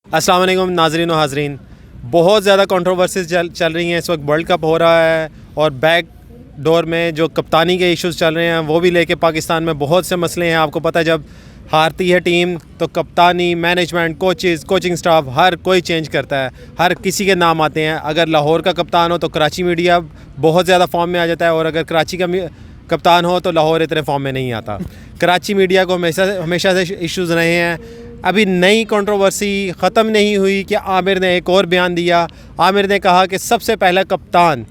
अस्सलाम वालेकुम नाज़रीन और हाज़रीन। बहुत ज़्यादा कंट्रोवर्सीज चल रही हैं इस वक्त। वर्ल्ड कप हो रहा है और बैक डोर में जो कप्तानी के इश्यूज़ चल रहे हैं वो भी लेके पाकिस्तान में बहुत से मसले हैं। आपको पता है जब हारती है टीम तो कप्तानी, मैनेजमेंट, कोचेज़, कोचिंग स्टाफ हर कोई चेंज करता है, हर किसी के नाम आते हैं। अगर लाहौर का कप्तान हो तो कराची मीडिया बहुत ज़्यादा फॉर्म में आ जाता है, और अगर कराची का कप्तान हो तो लाहौर इतने फॉर्म में नहीं आता। कराची मीडिया को हमेशा से इश्यूज़ रहे हैं। अभी नई कंट्रोवर्सी ख़त्म नहीं हुई कि आमिर ने एक और बयान दिया। आमिर ने कहा कि सबसे पहला कप्तान,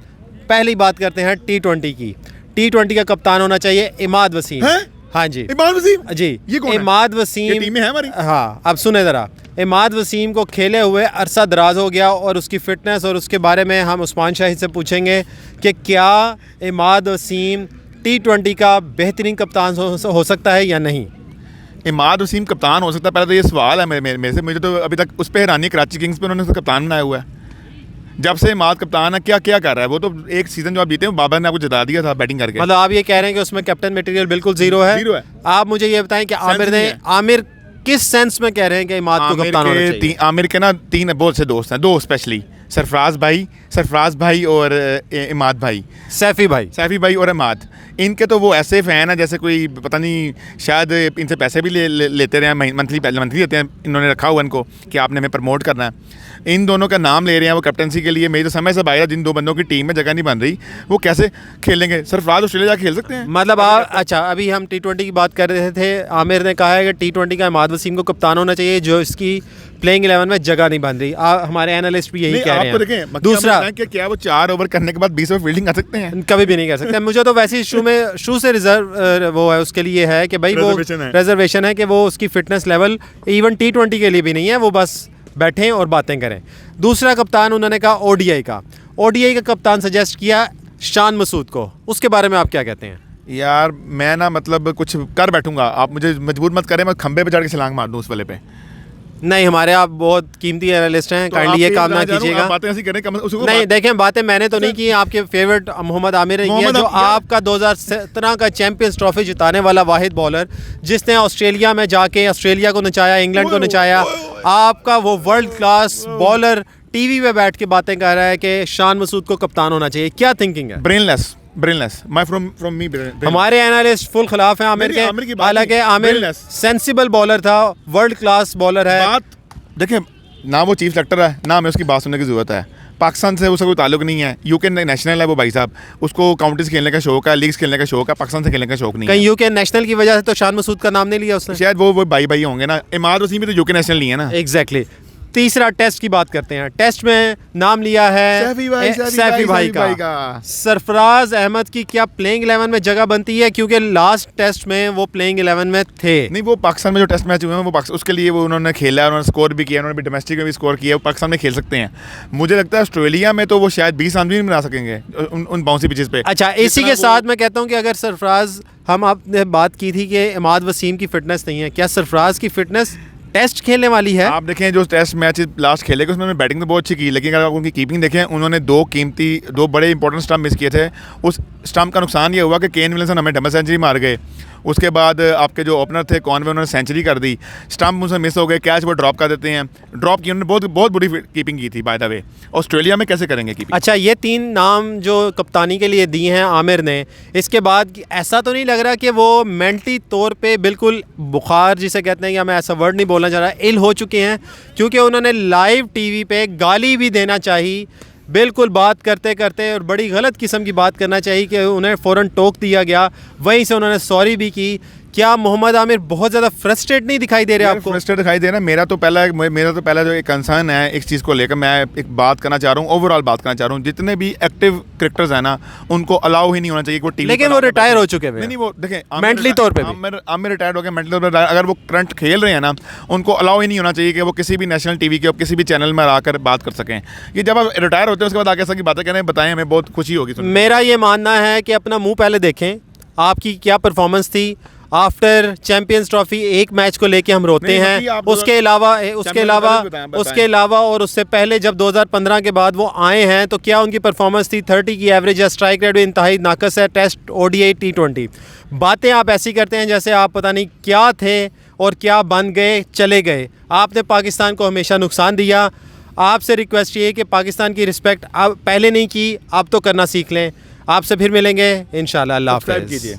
पहली बात करते हैं T20 की, T20 का कप्तान होना चाहिए इमाद वसीम। हाँ जी, इमाद वसीम जी, ये कौन इमाद है? वसीम ये टीम में है हमारी। हाँ, अब सुने ज़रा। इमाद वसीम को खेले हुए अरसा दराज हो गया और उसकी फ़िटनेस और उसके बारे में हम उस्मान शाहिद से पूछेंगे कि क्या इमाद वसीम T20 का बेहतरीन कप्तान हो सकता है या नहीं। इमाद वसीम कप्तान हो सकता है? पहले तो ये सवाल है मेरे से। मुझे तो अभी तक उस पर हैरानी, कराची किंग्स पे उन्होंने उसको कप्तान बनाया हुआ है। जब से इमाद कप्तान है, क्या क्या कर रहा है वो? तो एक सीज़न जो आप जीते हैं बाबर ने आपको जिता दिया था बैटिंग करके। मतलब आप ये कह रहे हैं कि उसमें कैप्टन मटेरियल बिल्कुल ज़ीरो है? ज़ीरो है। आप मुझे ये बताएं कि आमिर किस सेंस में कह रहे हैं कि इमाद को कप्तान होना चाहिए? आमिर के ना तीन बहुत से दोस्त हैं, दो स्पेशली, सरफराज भाई और इमाद भाई, सैफ़ी भाई और इमाद। इनके तो वो ऐसे फ़ैन हैं जैसे कोई पता नहीं, शायद इनसे पैसे भी लेते रहे हैं, मंथली लेते हैं। इन्होंने रखा हुआ इनको कि आपने हमें प्रमोट करना है। इन दोनों का नाम ले रहे हैं वो कैप्टनसी के लिए। मेरी तो समय से बाहर, जिन दो बंदों की टीम में जगह नहीं बन रही वो कैसे खेलेंगे? सरफराज ऑस्ट्रेलिया जाके खेल सकते हैं? मतलब आप, अच्छा, अभी हम T20 की बात कर रहे थे। आमिर ने कहा है कि T20 का इमाद वसीम को कप्तान होना चाहिए जो इसकी प्लेइंग 11 में जगह नहीं बन रही। हमारे एनालिस्ट भी यही कह रहे हैं। देखें, दूसरा, क्या वो 4 ओवर करने के बाद 20 ओवर फील्डिंग कर सकते हैं? कभी भी नहीं कर सकते। मुझे तो वैसे शू से रिजर्व वो है, उसके लिए है कि भाई वो रिजर्वेशन है कि वो उसकी फिटनेस लेवल इवन T20 के लिए भी नहीं है, वो बस बैठें और बातें करें। दूसरा कप्तान उन्होंने कहा ODI का कप्तान सजेस्ट किया शान मसूद को। उसके बारे में आप क्या कहते हैं? यार मैं ना मतलब कुछ कर बैठूंगा, आप मुझे मजबूर मत करें, मैं खंबे पे चढ़ के छलांग मार दूं उस वाले पे। नहीं, हमारे आप बहुत कीमती एनालिस्ट हैं, तो काइंडली ये काम ना कीजिएगा। बातें ऐसी करें नहीं, देखें, बातें मैंने तो नहीं की, आपके फेवरेट मोहम्मद आमिर ने किया, जो आपका 2017 का चैंपियंस ट्रॉफी जिताने वाला वाहिद बॉलर, जिसने ऑस्ट्रेलिया में जाके ऑस्ट्रेलिया को नचाया, इंग्लैंड को नचाया। आपका वो वर्ल्ड क्लास बॉलर टीवी पे बैठ के बातें कर रहा है कि शान मसूद को कप्तान होना चाहिए। क्या थिंकिंग है? Brainless from me. हमारे एनालिस्ट फुल खिलाफ हैं आमिर के। हालांकि आमिर सेंसिबल बॉलर था, वर्ल्ड क्लास बॉलर है। बात देखिए ना, वो चीफ सेलेक्टर है ना, हमें उसकी बात सुनने की ज़रूरत है। पाकिस्तान से उसका कोई ताल्लुक नहीं है। यूके नेशनल है वो भाई साहब, उसको काउंटीज खेलने का शौक है, लीग्स खेलने का शौक है, पाकिस्तान से खेलने का शौक नहीं है। कहीं यूके नेशनल की वजह से तो शान मसूद का नाम नहीं लिया उसने? शायद वो भाई होंगे ना। इमाद वसीम भी तो यूके नेशनल नहीं है ना। एग्जैक्टली। तीसरा, टेस्ट की बात करते हैं। टेस्ट में नाम लिया है सैफी भाई का। सरफराज अहमद की क्या प्लेइंग 11 में जगह बनती है? क्योंकि लास्ट टेस्ट में वो प्लेइंग 11 में थे। नहीं, वो पाकिस्तान में जो टेस्ट मैच हुए हैं वो उसके लिए वो उन्होंने खेला, उन्होंने स्कोर भी किया, उन्होंने भी डोमेस्टिक में भी स्कोर किया, वो पाकिस्तान में खेल सकते हैं। मुझे लगता है ऑस्ट्रेलिया में तो वो शायद 20 रन भी नहीं बना सकेंगे उन बाउंसी पिचेस पे। अच्छा, इसी के साथ मैं कहता हूँ कि अगर सरफराज, हम आपने बात की थी कि इमाद वसीम की फिटनेस नहीं है, क्या सरफराज की फिटनेस टेस्ट खेलने वाली है? आप देखें जो टेस्ट मैच लास्ट खेले उसमें बैटिंग तो बहुत अच्छी की, लेकिन अगर उनकी कीपिंग देखें, उन्होंने दो बड़े इंपॉर्टेंट स्टंप मिस किए थे। उस स्टंप का नुकसान ये हुआ कि केन विलियमसन हमें डबल सेंचुरी मार गए। उसके बाद आपके जो ओपनर थे कॉनवे, उन्होंने सेंचुरी कर दी। स्टंप उनसे मिस हो गए, कैच वो ड्रॉप कर देते हैं। ड्रॉप की उन्होंने बहुत बुरी कीपिंग की थी बाय द वे। ऑस्ट्रेलिया में कैसे करेंगे कीपिंग? अच्छा, ये 3 नाम जो कप्तानी के लिए दिए हैं आमिर ने, इसके बाद ऐसा तो नहीं लग रहा कि वो मेंटली तौर पे बिल्कुल बुखार जिसे कहते हैं, या मैं ऐसा वर्ड नहीं बोलना चाह रहा, इल हो चुके हैं? क्योंकि उन्होंने लाइव टीवी पे गाली भी देना चाहिए, बिल्कुल बात करते करते, और बड़ी गलत किस्म की बात करना चाहिए कि उन्हें फ़ौरन टोक दिया गया। वहीं से उन्होंने सॉरी भी की। क्या मोहम्मद आमिर बहुत ज़्यादा फ्रस्ट्रेट नहीं दिखाई दे रहे आपको? फ्रस्ट्रेट दिखाई दे रहा है। मेरा तो पहला जो एक कंसर्न है इस चीज़ को लेकर, मैं एक बात करना चाह रहा हूँ, ओवरऑल बात करना चाह रहा हूँ। जितने भी एक्टिव क्रिकेटर्स हैं ना, उनको अलाउ ही नहीं होना चाहिए कि वो टीवी, लेकिन वो रिटायर हो चुके हैं। नहीं, वो देखें मेंटली तौर पे आमिर रिटायर्ड हो गए, मेंटली तौर पर अगर वो करंट खेल रहे हैं ना, उनको अलाउ ही नहीं होना चाहिए कि वो किसी भी नेशनल टीवी के किसी भी चैनल में आकर बात कर सकें। ये जब आप रिटायर होते हैं उसके बाद आगे ऐसा की बातें करें, बताएं, हमें बहुत खुशी होगी। मेरा ये मानना है कि अपना मुंह पहले देखें, आपकी क्या परफॉर्मेंस थी। आफ्टर चैंपियंस ट्रॉफी एक मैच को लेके हम रोते हैं, उसके अलावा और उससे पहले जब 2015 के बाद वो आए हैं तो क्या उनकी परफॉर्मेंस थी? 30 की एवरेज है, स्ट्राइक रेट भी इंतहाई नाकस है, टेस्ट, ODI, T20। बातें आप ऐसी करते हैं जैसे आप पता नहीं क्या थे और क्या बन गए, चले गए। आपने पाकिस्तान को हमेशा नुकसान दिया। आपसे रिक्वेस्ट ये है कि पाकिस्तान की रिस्पेक्ट आप पहले नहीं की, अब तो करना सीख लें। आपसे फिर मिलेंगे इंशाल्लाह। अल्लाह हाफ़िज़। कीजिए।